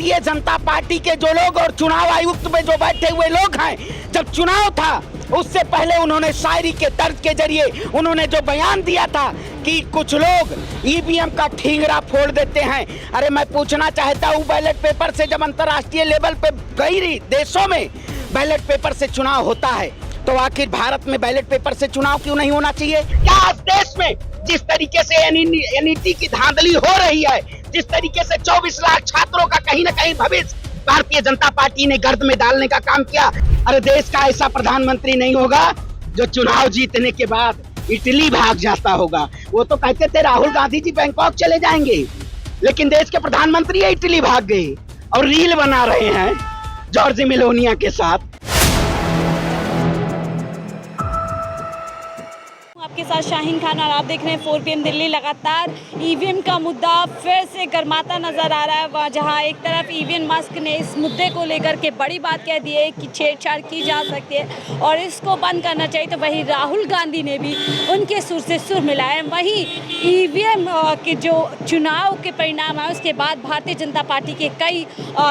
Bharatiya Janata party के जो लोग और चुनाव आयुक्त में जो बैठे हुए लोग हैं, जब चुनाव था उससे पहले उन्होंने शायरी के तर्ज के जरिए उन्होंने जो बयान दिया था कि कुछ लोग ईवीएम का ठींगरा फोड़ देते हैं। अरे मैं पूछना चाहता हूँ, बैलेट पेपर से जब अंतर्राष्ट्रीय लेवल पे कई देशों में बैलेट पेपर से चुनाव होता है, तो आखिर भारत में बैलेट पेपर से चुनाव क्यों नहीं होना चाहिए? क्या आज देश में जिस तरीके से एनईटी की धांधली हो रही है, जिस तरीके से 24 लाख छात्रों का कहीं ना कहीं भविष्य भारतीय जनता पार्टी ने गर्द में डालने का काम किया। अरे देश का ऐसा प्रधानमंत्री नहीं होगा जो चुनाव जीतने के बाद इटली भाग जाता होगा। वो तो कहते थे राहुल गांधी जी बैंकॉक चले जाएंगे, लेकिन देश के प्रधानमंत्री इटली भाग गए और रील बना रहे हैं जॉर्ज मेलोनिया के साथ। आपके साथ शाहीन खान और आप देख रहे हैं 4 PM दिल्ली। लगातार ईवीएम का मुद्दा फिर से गर्माता नजर आ रहा है, जहां एक तरफ ईवीएम मस्क ने इस मुद्दे को लेकर के बड़ी बात कह दी है कि छेड़छाड़ की जा सकती है और इसको बंद करना चाहिए, तो वहीं राहुल गांधी ने भी उनके सुर से सुर मिलाया। वहीं ईवीएम के जो चुनाव के परिणाम है उसके बाद भारतीय जनता पार्टी के कई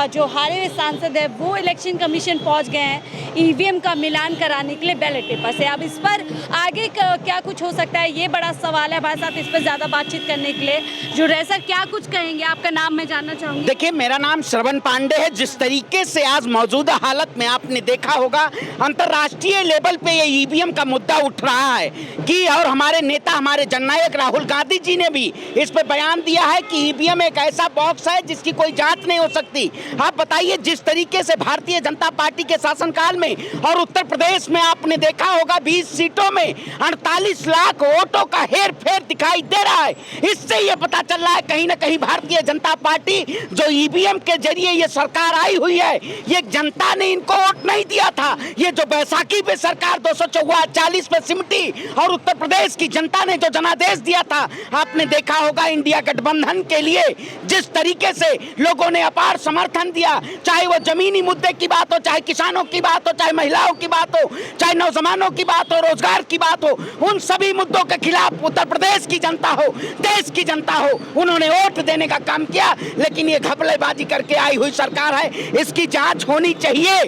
जो हारे हुए सांसद है वो इलेक्शन कमीशन पहुँच गए हैं ईवीएम का मिलान कराने के लिए बैलेट पेपर से। अब इस पर आगे क्या कुछ हो सकता है, ये बड़ा सवाल है। हमारे साथ इस पर ज्यादा बातचीत करने के लिए जो रहे सर, क्या कुछ कहेंगे? आपका नाम मैं जानना चाहूंगी। देखिए, मेरा नाम श्रवण पांडे है। जिस तरीके से आज मौजूदा हालत में आपने देखा होगा अंतर्राष्ट्रीय लेवल पे ये ईवीएम का मुद्दा उठ रहा है कि और हमारे नेता, हमारे जननायक राहुल गांधी जी ने भी इस पे बयान दिया है कि ईवीएम एक ऐसा बॉक्स है जिसकी कोई जांच नहीं हो सकती। आप बताइए, जिस तरीके से भारतीय जनता पार्टी के शासनकाल में और उत्तर प्रदेश में आपने देखा होगा 20 सीटों में 48 लाख वोटों का हेर फेर दिखाई दे रहा है। इससे ये पता चल रहा है कहीं ना कहीं भारतीय जनता पार्टी जो ईवीएम के जरिए ये सरकार आई हुई है, ये जनता ने इनको वोट नहीं दिया था। ये जो बैसाखी पे सरकार 240 पे सिमटी और उत्तर प्रदेश की जनता ने जो जनादेश दिया था, आपने देखा होगा इंडिया गठबंधन के लिए जिस तरीके से लोगों ने अपार समर्थन दिया, चाहे वो जमीनी मुद्दे की बात हो, चाहे किसानों की बात हो, चाहे महिलाओं की बात हो, चाहे नौजवानों की बात हो, रोजगार की बात हो, उन सभी मुद्दों के खिलाफ उत्तर प्रदेश की जनता हो, देश की जनता हो, उन्होंने वोट देने का काम किया। लेकिन ये घपलेबाजी करके आई हुई सरकार है, इसकी जांच होनी चाहिए।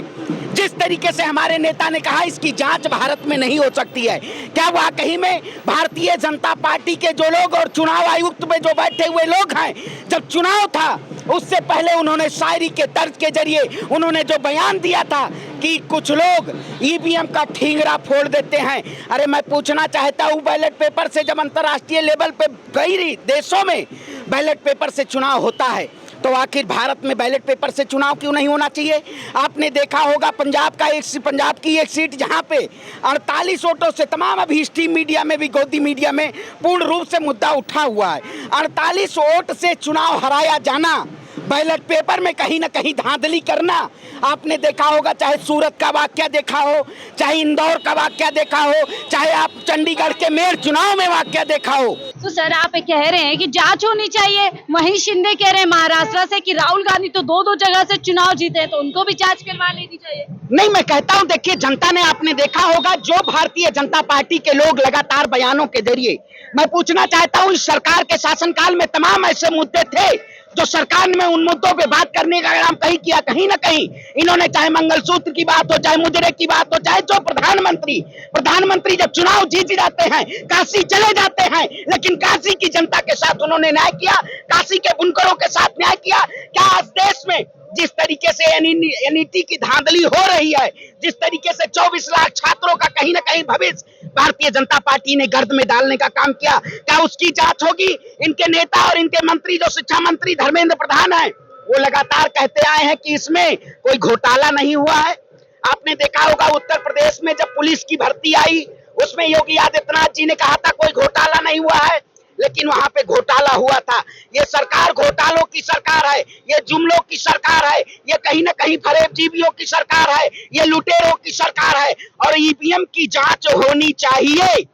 जिस तरीके से हमारे नेता ने कहा इसकी जांच भारत में नहीं हो सकती है, क्या वाकई में भारतीय जनता पार्टी के जो लोग और चुनाव आयुक्त में जो बैठे हुए लोग हैं, जब चुनाव था उससे पहले उन्होंने शायरी के तर्ज के जरिए उन्होंने जो बयान दिया था कि कुछ लोग ईवीएम का ठींगरा फोड़ देते हैं। अरे मैं पूछना चाहता हूँ, बैलेट पेपर से जब अंतर्राष्ट्रीय लेवल पे कई देशों में बैलेट पेपर से चुनाव होता है, तो आखिर भारत में बैलेट पेपर से चुनाव क्यों नहीं होना चाहिए? आपने देखा होगा पंजाब की एक सीट जहां पे 48 वोटों से तमाम अभी स्ट्रीम मीडिया में भी, गोदी मीडिया में पूर्ण रूप से मुद्दा उठा हुआ है। 48 वोट से चुनाव हराया जाना, बैलेट पेपर में कहीं ना कहीं धांधली करना, आपने देखा होगा। चाहे सूरत का वाकया देखा हो, चाहे इंदौर का वाकया देखा हो, चाहे आप चंडीगढ़ के मेयर चुनाव में वाकया देखा हो। तो सर आप कह रहे हैं कि जांच होनी चाहिए, वहीं शिंदे कह रहे हैं महाराष्ट्र से कि राहुल गांधी तो दो जगह से चुनाव जीते हैं, तो उनको भी जांच करवा लेनी चाहिए। नहीं, मैं कहता हूं, देखिए जनता ने, आपने देखा होगा जो भारतीय जनता पार्टी के लोग लगातार बयानों के जरिए, मैं पूछना चाहता हूं इस सरकार के शासनकाल में तमाम ऐसे मुद्दे थे जो सरकार में उन मुद्दों पे बात करने का काम कहीं किया, कहीं ना कहीं इन्होंने, चाहे मंगलसूत्र की बात हो, चाहे मुजरे की बात हो, चाहे जो प्रधानमंत्री जब चुनाव जीत जाते हैं काशी चले जाते हैं, लेकिन काशी की जनता के साथ उन्होंने न्याय किया, काशी के बुनकरों के साथ न्याय किया। क्या आज देश में जिस तरीके से एनईटी की धांधली हो रही है, जिस तरीके से 24 लाख छात्रों का कहीं ना कहीं भविष्य भारतीय जनता पार्टी ने गर्द में डालने का काम किया, क्या उसकी जांच होगी? इनके नेता और इनके मंत्री, जो शिक्षा मंत्री धर्मेंद्र प्रधान है, वो लगातार कहते आए हैं कि इसमें कोई घोटाला नहीं हुआ है। आपने देखा होगा उत्तर प्रदेश में जब पुलिस की भर्ती आई, उसमें योगी आदित्यनाथ जी ने कहा था कोई घोटाला नहीं हुआ है, लेकिन वहां पे घोटाला हुआ था। ये सरकार घोटालों की सरकार है, ये जुमलों की सरकार है, ये कहीं ना कहीं फरेबजीबियों की सरकार है, ये लुटेरों की सरकार है, और ईवीएम की जांच होनी चाहिए।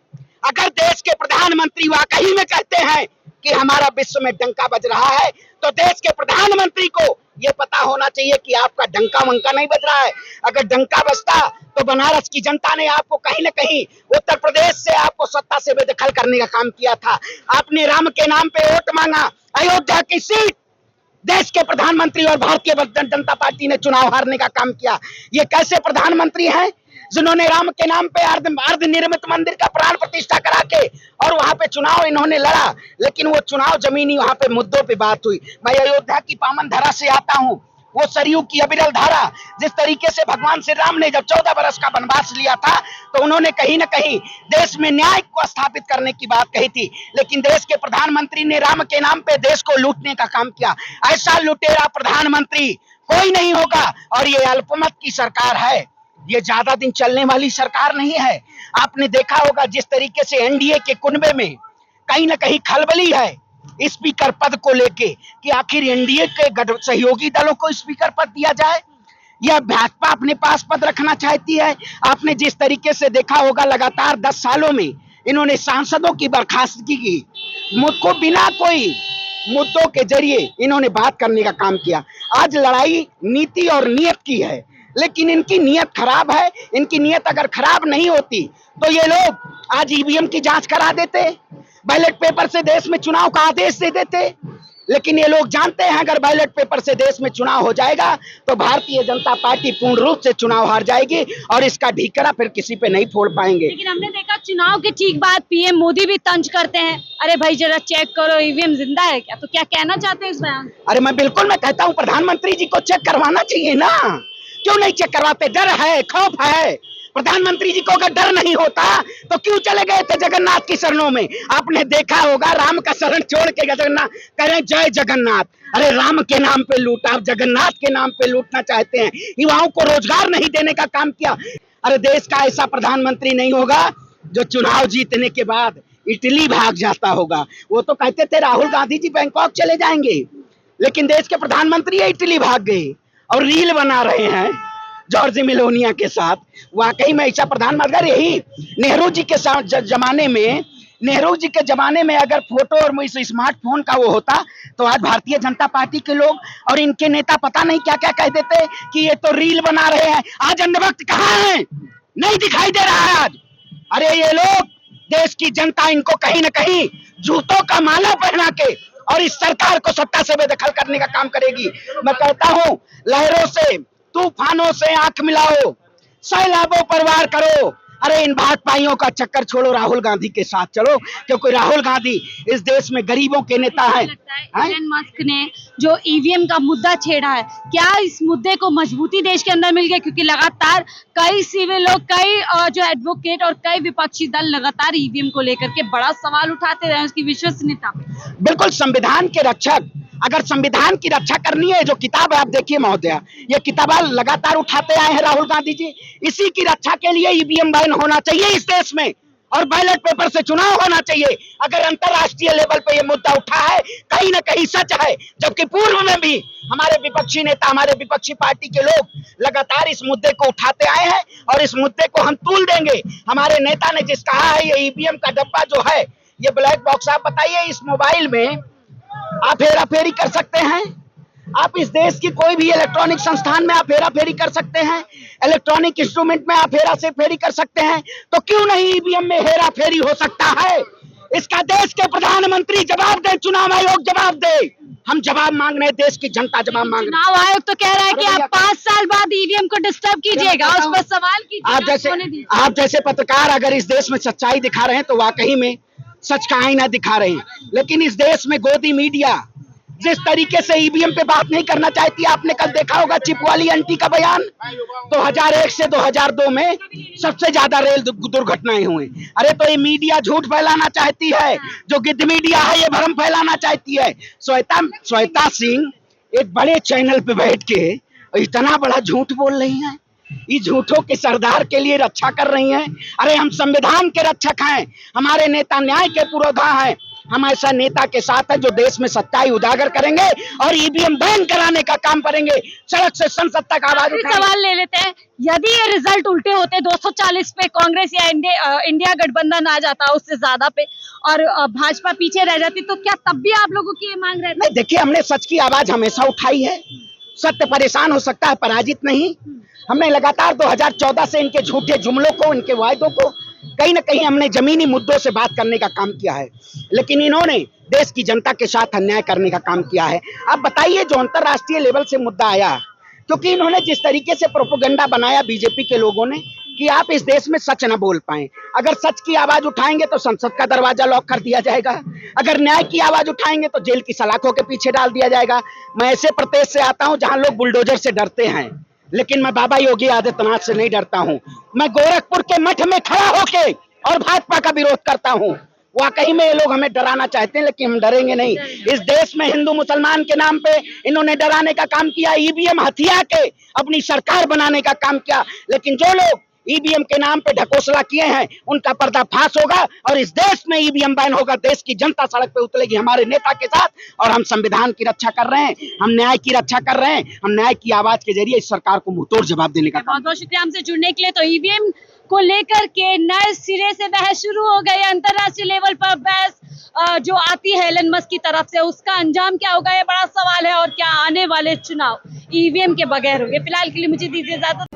अगर देश के प्रधानमंत्री वाकई में कहते हैं कि हमारा विश्व में डंका बज रहा है, तो देश के प्रधानमंत्री को ये पता होना चाहिए कि आपका डंका मंका नहीं बज रहा है। अगर डंका बजता तो बनारस की जनता ने आपको कहीं ना कहीं उत्तर प्रदेश से आपको सत्ता से बेदखल करने का काम किया था। आपने राम के नाम पे वोट मांगा, अयोध्या की सीट देश के प्रधानमंत्री और भारतीय जनता पार्टी ने चुनाव हारने का काम किया। ये कैसे प्रधानमंत्री हैं जिन्होंने राम के नाम पे अर्ध निर्मित मंदिर का प्राण प्रतिष्ठा करा के और वहां पे चुनाव इन्होंने लड़ा, लेकिन वो चुनाव जमीनी वहां पे मुद्दों पे बात हुई। मैं अयोध्या की पावन धरा से आता हूं, वो सरयू की अविरल धारा, जिस तरीके से भगवान श्री राम ने जब 14 वर्ष का वनवास लिया था तो उन्होंने कहीं ना कहीं देश में न्याय को स्थापित करने की बात कही थी, लेकिन देश के प्रधानमंत्री ने राम के नाम पे देश को लूटने का काम किया। ऐसा लुटेरा प्रधानमंत्री कोई नहीं होगा। और ये अल्पमत की सरकार है, ये ज्यादा दिन चलने वाली सरकार नहीं है। आपने देखा होगा जिस तरीके से एनडीए के कुनबे में कहीं ना कहीं खलबली है स्पीकर पद को लेके कि आखिर एनडीए के सहयोगी दलों को स्पीकर पद दिया जाए या भाजपा अपने पास पद रखना चाहती है। आपने जिस तरीके से देखा होगा लगातार 10 सालों में इन्होंने सांसदों की बर्खास्तगी की, मुझको बिना कोई मुद्दों के जरिए इन्होंने बात करने का काम किया। आज लड़ाई नीति और नियत की है, लेकिन इनकी नियत खराब है। इनकी नियत अगर खराब नहीं होती तो ये लोग आज ईवीएम की जांच करा देते, बैलेट पेपर से देश में चुनाव का आदेश दे देते। लेकिन ये लोग जानते हैं अगर बैलेट पेपर से देश में चुनाव हो जाएगा तो भारतीय जनता पार्टी पूर्ण रूप से चुनाव हार जाएगी और इसका ढीकरा फिर किसी पे नहीं फोड़ पाएंगे। लेकिन हमने देखा चुनाव के ठीक बाद पीएम मोदी भी तंज करते हैं, अरे भाई जरा चेक करो ईवीएम जिंदा है क्या। तो क्या कहना चाहते हैं इस बयान? अरे मैं कहता हूँ प्रधानमंत्री जी को चेक करवाना चाहिए ना, क्यों नहीं चेक करवाते? डर है, खौफ है। प्रधानमंत्री जी को अगर डर नहीं होता तो क्यों चले गए थे जगन्नाथ की शरणों में? आपने देखा होगा राम का शरण छोड़ के जगन्नाथ करें जय जगन्नाथ। अरे राम के नाम पे लूटा, आप जगन्नाथ के नाम पे लूटना चाहते हैं, युवाओं को रोजगार नहीं देने का काम किया। अरे देश का ऐसा प्रधानमंत्री नहीं होगा जो चुनाव जीतने के बाद इटली भाग जाता होगा। वो तो कहते थे राहुल गांधी जी बैंकॉक चले जाएंगे, लेकिन देश के प्रधानमंत्री इटली भाग गए और रील बना रहे हैं जॉर्ज मेलोनिया के साथ। वाकई में ऐसा प्रधानमंत्री, यही नेहरू जी के जमाने में अगर फोटो और स्मार्टफोन का वो होता तो आज भारतीय जनता पार्टी के लोग और इनके नेता पता नहीं क्या क्या कह देते कि ये तो रील बना रहे हैं। आज अंधभक्त कहाँ है? नहीं दिखाई दे रहा है आज। अरे ये लोग, देश की जनता इनको कहीं ना कहीं जूतों का माला पहना के और इस सरकार को सत्ता से बेदखल करने का काम करेगी। मैं कहता हूं लहरों से तूफानों से आंख मिलाओ, सैलाबों पर वार करो। अरे इन भाजपाइयों का चक्कर छोड़ो, राहुल गांधी के साथ चलो, क्योंकि राहुल गांधी इस देश में गरीबों के नेता हैं। एलन मस्क ने जो ईवीएम का मुद्दा छेड़ा है, क्या इस मुद्दे को मजबूती देश के अंदर मिल गई? क्योंकि लगातार कई सिविल लोग, कई जो एडवोकेट और कई विपक्षी दल लगातार ईवीएम को लेकर के बड़ा सवाल उठाते रहे, उसकी विश्वसनीयता। बिल्कुल, संविधान के रक्षक, अगर संविधान की रक्षा करनी है, जो किताब है आप देखिए महोदया, ये किताब लगातार उठाते आए हैं राहुल गांधी जी। इसी की रक्षा के लिए ईवीएम बैन होना चाहिए इस देश में और बैलेट पेपर से चुनाव होना चाहिए। अगर अंतरराष्ट्रीय लेवल पे ये मुद्दा उठा है, कहीं ना कहीं सच है, जबकि पूर्व में भी हमारे विपक्षी नेता, हमारे विपक्षी पार्टी के लोग लगातार इस मुद्दे को उठाते आए हैं और इस मुद्दे को हम तूल देंगे। हमारे नेता ने जिस कहा है ये ईवीएम का डब्बा जो है ये ब्लैक बॉक्स, आप बताइए इस मोबाइल में आप हेरा फेरी कर सकते हैं? आप इस देश की कोई भी इलेक्ट्रॉनिक संस्थान में आप हेरा फेरी कर सकते हैं, इलेक्ट्रॉनिक इंस्ट्रूमेंट में आप हेरा से फेरी कर सकते हैं, तो क्यों नहीं ईवीएम में हेरा फेरी हो सकता है? इसका देश के प्रधानमंत्री जवाब दे, चुनाव आयोग जवाब दे। हम जवाब मांग रहे हैं, देश की जनता जवाब मांग रही है। चुनाव आयोग तो कह रहा है कि आप 5 साल बाद ईवीएम को डिस्टर्ब कीजिएगा, उस पर सवाल कीजिए। आप जैसे पत्रकार अगर इस देश में सच्चाई दिखा रहे हैं तो वाकई में सच का आईना दिखा रहे हैं, लेकिन इस देश में गोदी मीडिया जिस तरीके से ईवीएम पे बात नहीं करना चाहती, आपने कल देखा होगा चिप वाली आंटी का बयान। 2001 से 2002 में सबसे ज्यादा रेल दुर्घटनाएं हुई। अरे तो ये मीडिया झूठ फैलाना चाहती है, जो गिद्ध मीडिया है ये भ्रम फैलाना चाहती है। श्वेता सिंह एक बड़े चैनल पे बैठ के इतना बड़ा झूठ बोल रही है, इस झूठों के सरदार के लिए रक्षा कर रही हैं। अरे हम संविधान के रक्षक हैं, हमारे नेता न्याय के पुरोधा हैं। हम ऐसा नेता के साथ हैं जो देश में सच्चाई उजागर करेंगे और ईवीएम बैन कराने का काम करेंगे, सड़क से संसद तक आवाज उठाएंगे। सवाल ले लेते हैं, यदि ये रिजल्ट उल्टे होते 240 पे कांग्रेस या इंडिया गठबंधन आ जाता उससे ज्यादा पे और भाजपा पीछे रह जाती, तो क्या तब भी आप लोगों की ये मांग रहती? नहीं, देखिए हमने सच की आवाज हमेशा उठाई है। सत्य परेशान हो सकता है, पराजित नहीं। हमने लगातार 2014 से इनके झूठे जुमलों को, इनके वायदों को कहीं ना कहीं हमने जमीनी मुद्दों से बात करने का काम किया है, लेकिन इन्होंने देश की जनता के साथ अन्याय करने का काम किया है। अब बताइए, जो अंतर्राष्ट्रीय लेवल से मुद्दा आया, क्योंकि इन्होंने जिस तरीके से प्रोपेगेंडा बनाया बीजेपी के लोगों ने कि आप इस देश में सच न बोल पाए, अगर सच की आवाज उठाएंगे तो संसद का दरवाजा लॉक कर दिया जाएगा, अगर न्याय की आवाज उठाएंगे तो जेल की सलाखों के पीछे डाल दिया जाएगा। मैं ऐसे प्रदेश से आता हूं जहां लोग बुलडोजर से डरते हैं, लेकिन मैं बाबा योगी आदित्यनाथ से नहीं डरता हूं। मैं गोरखपुर के मठ में खड़ा होके और भाजपा का विरोध करता हूं। वाकई में ये लोग हमें डराना चाहते हैं, लेकिन हम डरेंगे नहीं। इस देश में हिंदू मुसलमान के नाम पे इन्होंने डराने का काम किया, ईवीएम हथिया के अपनी सरकार बनाने का काम किया, लेकिन जो लोग ईवीएम के नाम पे ढकोसला किए हैं उनका पर्दाफाश होगा और इस देश में ईवीएम बैन होगा। देश की जनता सड़क पे उतरेगी हमारे नेता के साथ, और हम संविधान की रक्षा कर रहे हैं, हम न्याय की रक्षा कर रहे हैं, हम न्याय की आवाज के जरिए इस सरकार को मुंहतोड़ जवाब देने का। बहुत बहुत शुक्रिया हमसे जुड़ने के लिए। तो ईवीएम को लेकर के नए सिरे से बहस शुरू हो गई है, अंतरराष्ट्रीय लेवल पर बहस जो आती है एलन मस्क की तरफ से, उसका अंजाम क्या होगा ये बड़ा सवाल है, और क्या आने वाले चुनाव ईवीएम के बगैर होंगे। फिलहाल के लिए मुझे दीजिए इजाजत।